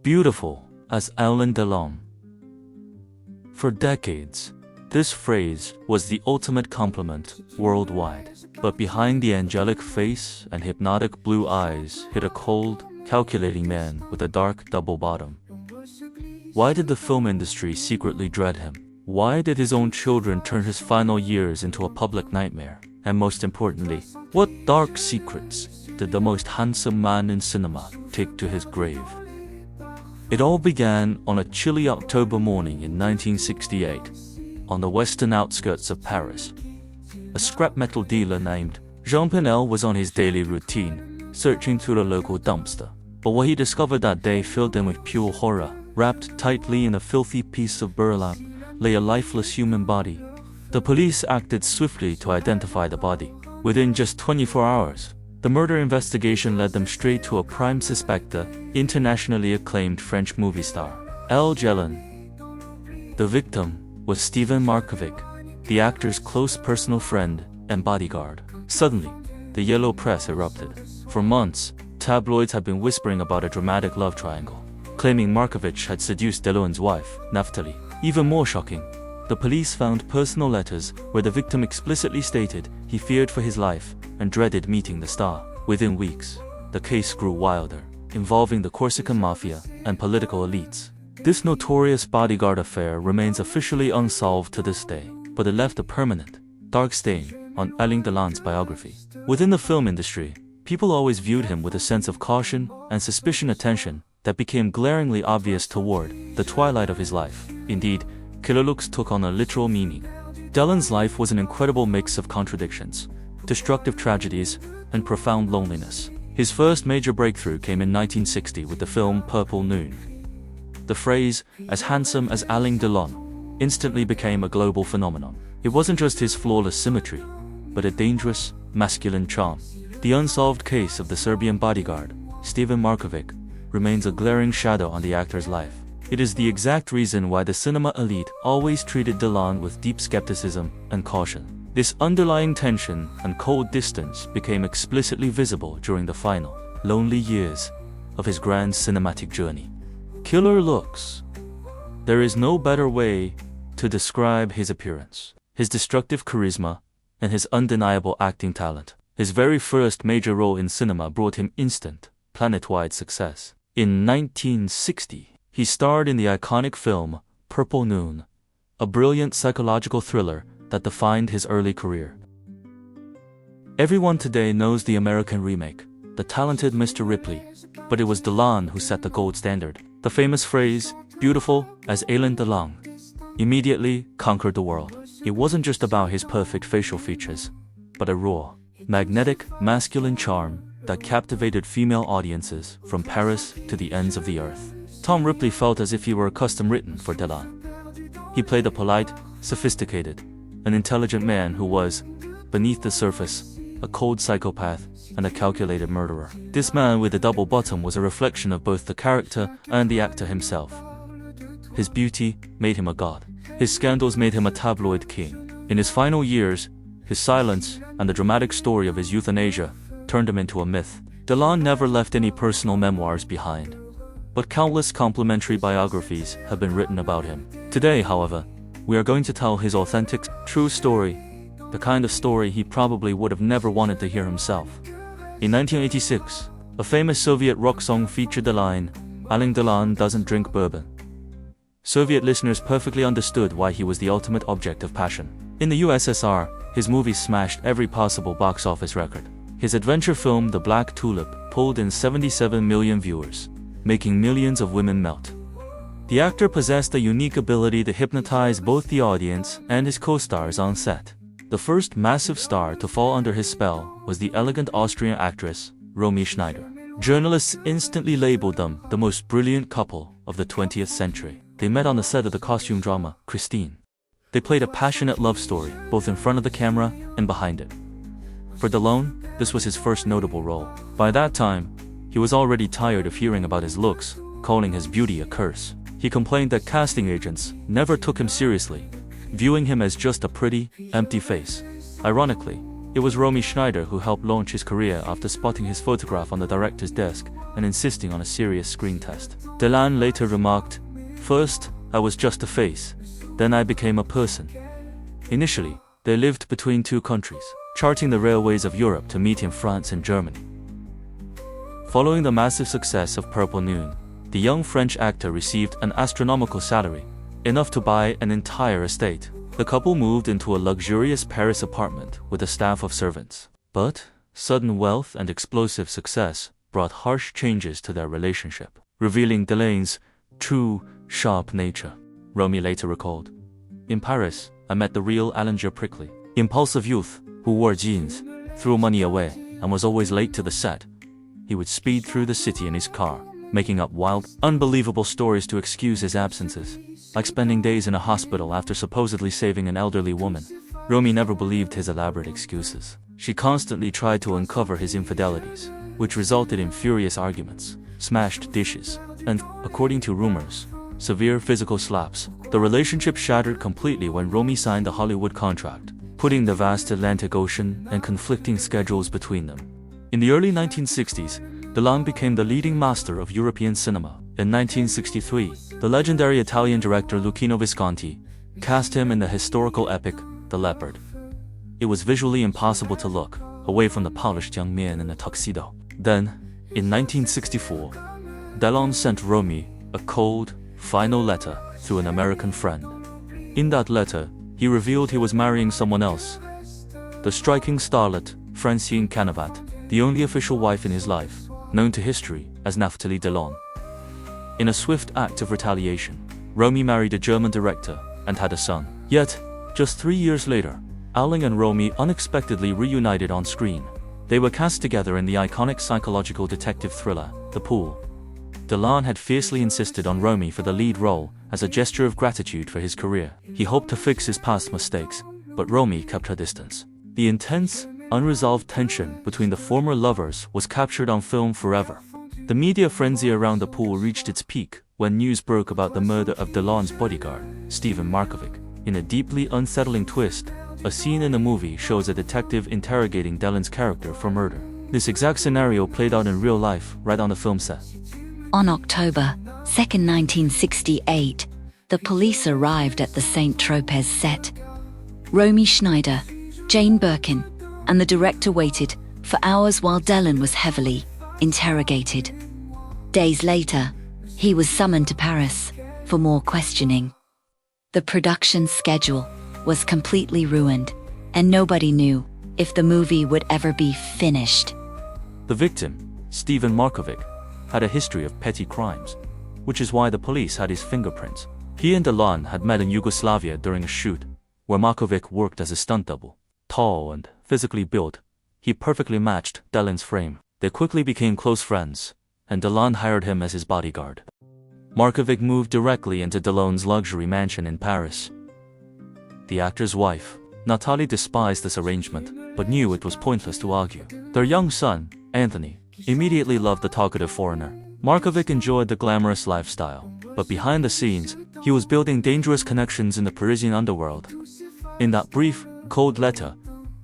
beautiful as Alain Delon. For decades, this phrase was the ultimate compliment worldwide. But behind the angelic face and hypnotic blue eyes hid a cold, calculating man with a dark double bottom. Why did the film industry secretly dread him? Why did his own children turn his final years into a public nightmare? And most importantly, what dark secrets did the most handsome man in cinema take to his grave? It all began on a chilly October morning in 1968, on the western outskirts of Paris. A scrap metal dealer named Jean Pinel was on his daily routine, searching through the local dumpster. But what he discovered that day filled him with pure horror. Wrapped tightly in a filthy piece of burlap lay a lifeless human body. The police acted swiftly to identify the body. Within just 24 hours, the murder investigation led them straight to a prime suspect, the internationally acclaimed French movie star, Angelic. The victim was Stevan Markovic, the actor's close personal friend and bodyguard. Suddenly, the yellow press erupted. For months, tabloids had been whispering about a dramatic love triangle, claiming Markovic had seduced Delon's wife, Naftali. Even more shocking, the police found personal letters where the victim explicitly stated he feared for his life and dreaded meeting the star. Within weeks, the case grew wilder, involving the Corsican mafia and political elites. This notorious bodyguard affair remains officially unsolved to this day, but it left a permanent, dark stain on Alain Delon's biography. Within the film industry, people always viewed him with a sense of caution and suspicion, attention that became glaringly obvious toward the twilight of his life. Indeed, killer looks took on a literal meaning. Delon's life was an incredible mix of contradictions, destructive tragedies, and profound loneliness. His first major breakthrough came in 1960 with the film Purple Noon. The phrase, "as handsome as Alain Delon," instantly became a global phenomenon. It wasn't just his flawless symmetry, but a dangerous, masculine charm. The unsolved case of the Serbian bodyguard, Stevan Markovic, remains a glaring shadow on the actor's life. It is the exact reason why the cinema elite always treated Delon with deep skepticism and caution. This underlying tension and cold distance became explicitly visible during the final, lonely years of his grand cinematic journey. Killer looks. There is no better way to describe his appearance, his destructive charisma, and his undeniable acting talent. His very first major role in cinema brought him instant, planet-wide success. In 1960, he starred in the iconic film Purple Noon, a brilliant psychological thriller that defined his early career. Everyone today knows the American remake, The Talented Mr. Ripley, but it was Delon who set the gold standard. The famous phrase, "beautiful as Alain Delon," immediately conquered the world. It wasn't just about his perfect facial features, but a raw, magnetic, masculine charm that captivated female audiences from Paris to the ends of the earth. Tom Ripley felt as if he were custom written for Delon. He played a polite, sophisticated, and intelligent man who was, beneath the surface, a cold psychopath and a calculated murderer. This man with a double bottom was a reflection of both the character and the actor himself. His beauty made him a god. His scandals made him a tabloid king. In his final years, his silence and the dramatic story of his euthanasia turned him into a myth. Delon never left any personal memoirs behind, but countless complimentary biographies have been written about him. Today, however, we are going to tell his authentic, true story, the kind of story he probably would have never wanted to hear himself. In 1986, a famous Soviet rock song featured the line, "Alain Delon doesn't drink bourbon." Soviet listeners perfectly understood why he was the ultimate object of passion. In the USSR, his movies smashed every possible box office record. His adventure film The Black Tulip pulled in 77 million viewers, making millions of women melt. The actor possessed a unique ability to hypnotize both the audience and his co-stars on set. The first massive star to fall under his spell was the elegant Austrian actress, Romy Schneider. Journalists instantly labeled them the most brilliant couple of the 20th century. They met on the set of the costume drama, Piscine. They played a passionate love story, both in front of the camera and behind it. For Delon, this was his first notable role. By that time, he was already tired of hearing about his looks, calling his beauty a curse. He complained that casting agents never took him seriously, viewing him as just a pretty, empty face. Ironically, it was Romy Schneider who helped launch his career after spotting his photograph on the director's desk and insisting on a serious screen test. Delon later remarked, "First, I was just a face. Then I became a person." Initially, they lived between two countries, charting the railways of Europe to meet in France and Germany. Following the massive success of Purple Noon, the young French actor received an astronomical salary, enough to buy an entire estate. The couple moved into a luxurious Paris apartment with a staff of servants. But sudden wealth and explosive success brought harsh changes to their relationship, revealing Delon's true, sharp nature. Romy later recalled, "In Paris, I met the real Alain Delon, impulsive youth who wore jeans, threw money away, and was always late to the set. He would speed through the city in his car, making up wild, unbelievable stories to excuse his absences, like spending days in a hospital after supposedly saving an elderly woman." Romy never believed his elaborate excuses. She constantly tried to uncover his infidelities, which resulted in furious arguments, smashed dishes, and, according to rumors, severe physical slaps. The relationship shattered completely when Romy signed a Hollywood contract, putting the vast Atlantic Ocean and conflicting schedules between them. In the early 1960s, Delon became the leading master of European cinema. In 1963, the legendary Italian director Luchino Visconti cast him in the historical epic The Leopard. It was visually impossible to look away from the polished young man in a tuxedo. Then, in 1964, Delon sent Romy a cold, final letter through an American friend. In that letter, he revealed he was marrying someone else, the striking starlet Francine Canavat, the only official wife in his life, known to history as Nathalie Delon. In a swift act of retaliation, Romy married a German director and had a son. Yet, just 3 years later, Alain and Romy unexpectedly reunited on screen. They were cast together in the iconic psychological detective thriller, The Pool. Delon had fiercely insisted on Romy for the lead role as a gesture of gratitude for his career. He hoped to fix his past mistakes, but Romy kept her distance. The intense, unresolved tension between the former lovers was captured on film forever. The media frenzy around The Pool reached its peak when news broke about the murder of Delon's bodyguard, Stevan Markovic. In a deeply unsettling twist, a scene in the movie shows a detective interrogating Delon's character for murder. This exact scenario played out in real life, right on the film set. On October 2, 1968, the police arrived at the St. Tropez set. Romy Schneider, Jane Birkin, and the director waited for hours while Delon was heavily interrogated. Days later, he was summoned to Paris for more questioning. The production schedule was completely ruined, and nobody knew if the movie would ever be finished. The victim, Stevan Markovic, had a history of petty crimes, which is why the police had his fingerprints. He and Delon had met in Yugoslavia during a shoot, where Markovic worked as a stunt double. Tall and physically built, he perfectly matched Delon's frame. They quickly became close friends, and Delon hired him as his bodyguard. Markovic moved directly into Delon's luxury mansion in Paris. The actor's wife, Nathalie, despised this arrangement, but knew it was pointless to argue. Their young son, Anthony, immediately loved the talkative foreigner. Markovic enjoyed the glamorous lifestyle, but behind the scenes, he was building dangerous connections in the Parisian underworld. In that brief, cold letter,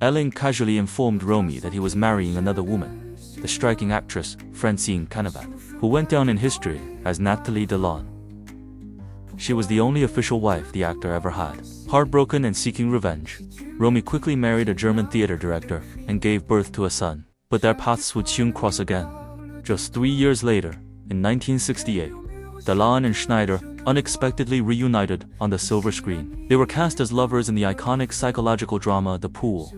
Alain casually informed Romy that he was marrying another woman, the striking actress Francine Canavat, who went down in history as Nathalie Delon. She was the only official wife the actor ever had. Heartbroken and seeking revenge, Romy quickly married a German theater director and gave birth to a son. But their paths would soon cross again. Just 3 years later, in 1968, Delon and Schneider unexpectedly reunited on the silver screen. They were cast as lovers in the iconic psychological drama The Pool.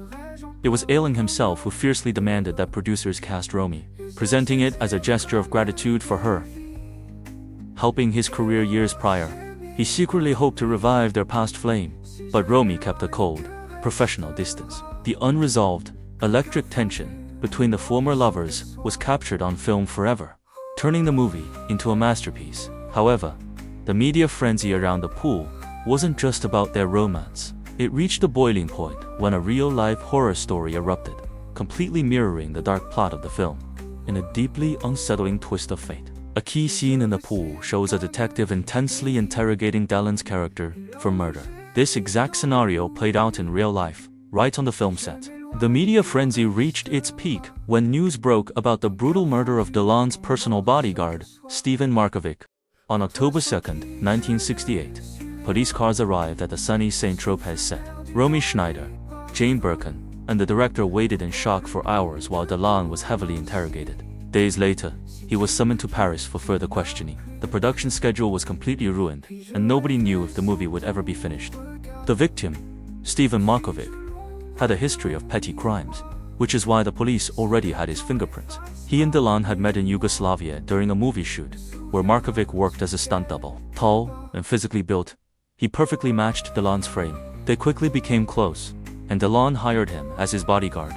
It was Alain himself who fiercely demanded that producers cast Romy, presenting it as a gesture of gratitude for her helping his career years prior. He secretly hoped to revive their past flame, but Romy kept a cold, professional distance. The unresolved, electric tension between the former lovers was captured on film forever, turning the movie into a masterpiece. However, the media frenzy around The Pool wasn't just about their romance. It reached a boiling point when a real-life horror story erupted, completely mirroring the dark plot of the film. In a deeply unsettling twist of fate, a key scene in The Pool shows a detective intensely interrogating Delon's character for murder. This exact scenario played out in real life, right on the film set. The media frenzy reached its peak when news broke about the brutal murder of Delon's personal bodyguard, Stevan Markovic. On October 2, 1968, police cars arrived at the sunny St. Tropez set. Romy Schneider, Jane Birkin, and the director waited in shock for hours while Delon was heavily interrogated. Days later, he was summoned to Paris for further questioning. The production schedule was completely ruined, and nobody knew if the movie would ever be finished. The victim, Stevan Markovic, had a history of petty crimes, which is why the police already had his fingerprints. He and Delon had met in Yugoslavia during a movie shoot, where Markovic worked as a stunt double. Tall and physically built, he perfectly matched Delon's frame. They quickly became close, and Delon hired him as his bodyguard.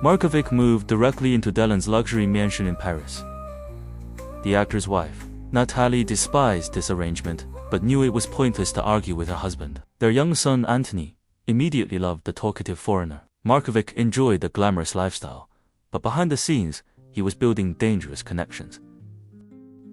Markovic moved directly into Delon's luxury mansion in Paris. The actor's wife, Natalie, despised this arrangement, but knew it was pointless to argue with her husband. Their young son, Anthony, immediately loved the talkative foreigner. Markovic enjoyed the glamorous lifestyle, but behind the scenes, he was building dangerous connections.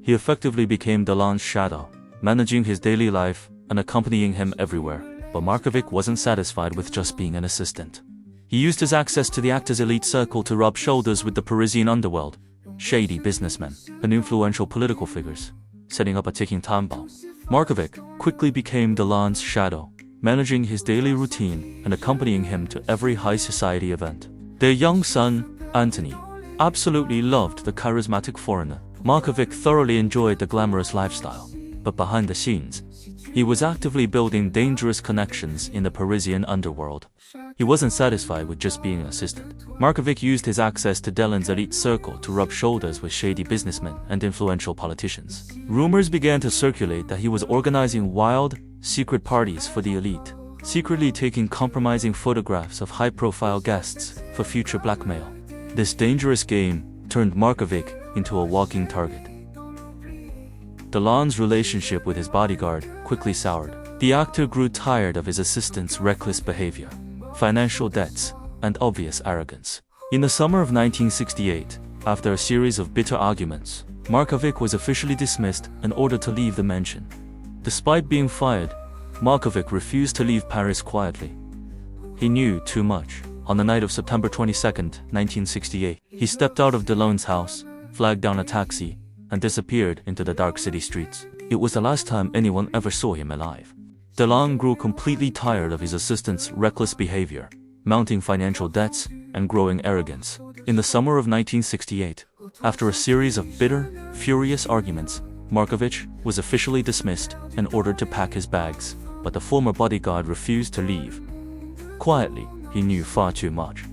He effectively became Delon's shadow, managing his daily life and accompanying him everywhere. But Markovic wasn't satisfied with just being an assistant. He used his access to the actor's elite circle to rub shoulders with the Parisian underworld, shady businessmen, and influential political figures, setting up a ticking time bomb. Markovic quickly became Delon's shadow, managing his daily routine and accompanying him to every high society event. Their young son, Anthony, absolutely loved the charismatic foreigner. Markovic thoroughly enjoyed the glamorous lifestyle, but behind the scenes, he was actively building dangerous connections in the Parisian underworld. He wasn't satisfied with just being an assistant. Markovic used his access to Delon's elite circle to rub shoulders with shady businessmen and influential politicians. Rumors began to circulate that he was organizing wild, secret parties for the elite, secretly taking compromising photographs of high-profile guests for future blackmail. This dangerous game turned Markovic into a walking target. Delon's relationship with his bodyguard quickly soured. The actor grew tired of his assistant's reckless behavior, financial debts, and obvious arrogance. In the summer of 1968, after a series of bitter arguments, Markovic was officially dismissed and ordered to leave the mansion. Despite being fired, Markovic refused to leave Paris quietly. He knew too much. On the night of September 22, 1968, he stepped out of Delon's house, flagged down a taxi, and disappeared into the dark city streets. It was the last time anyone ever saw him alive. Delon grew completely tired of his assistant's reckless behavior, mounting financial debts, and growing arrogance. In the summer of 1968, after a series of bitter, furious arguments, Markovic was officially dismissed and ordered to pack his bags, but the former bodyguard refused to leave. Quietly, he knew far too much.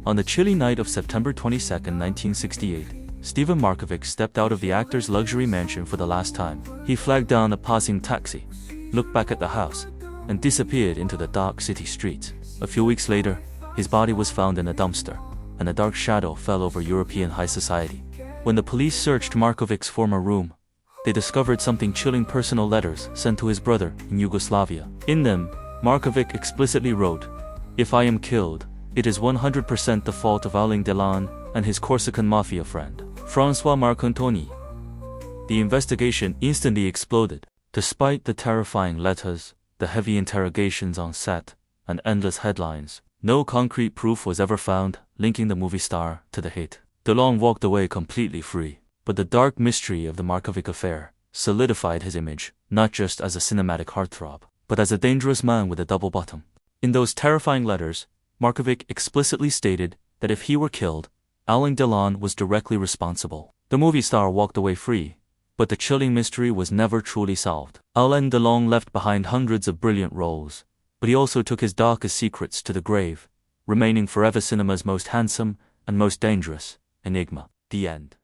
On the chilly night of September 22, 1968, Stevan Markovic stepped out of the actor's luxury mansion for the last time. He flagged down a passing taxi, looked back at the house, and disappeared into the dark city streets. A few weeks later, his body was found in a dumpster, and a dark shadow fell over European high society. When the police searched Markovic's former room, they discovered something chilling: personal letters sent to his brother in Yugoslavia. In them, Markovic explicitly wrote, "If I am killed, it is 100% the fault of Alain Delon and his Corsican mafia friend, François Marcantoni." The investigation instantly exploded. Despite the terrifying letters, the heavy interrogations on set, and endless headlines, no concrete proof was ever found linking the movie star to the hit. Delon walked away completely free, but the dark mystery of the Markovic affair solidified his image, not just as a cinematic heartthrob, but as a dangerous man with a double bottom. In those terrifying letters, Markovic explicitly stated that if he were killed, Alain Delon was directly responsible. The movie star walked away free, but the chilling mystery was never truly solved. Alain Delon left behind hundreds of brilliant roles, but he also took his darkest secrets to the grave, remaining forever cinema's most handsome and most dangerous enigma. The end.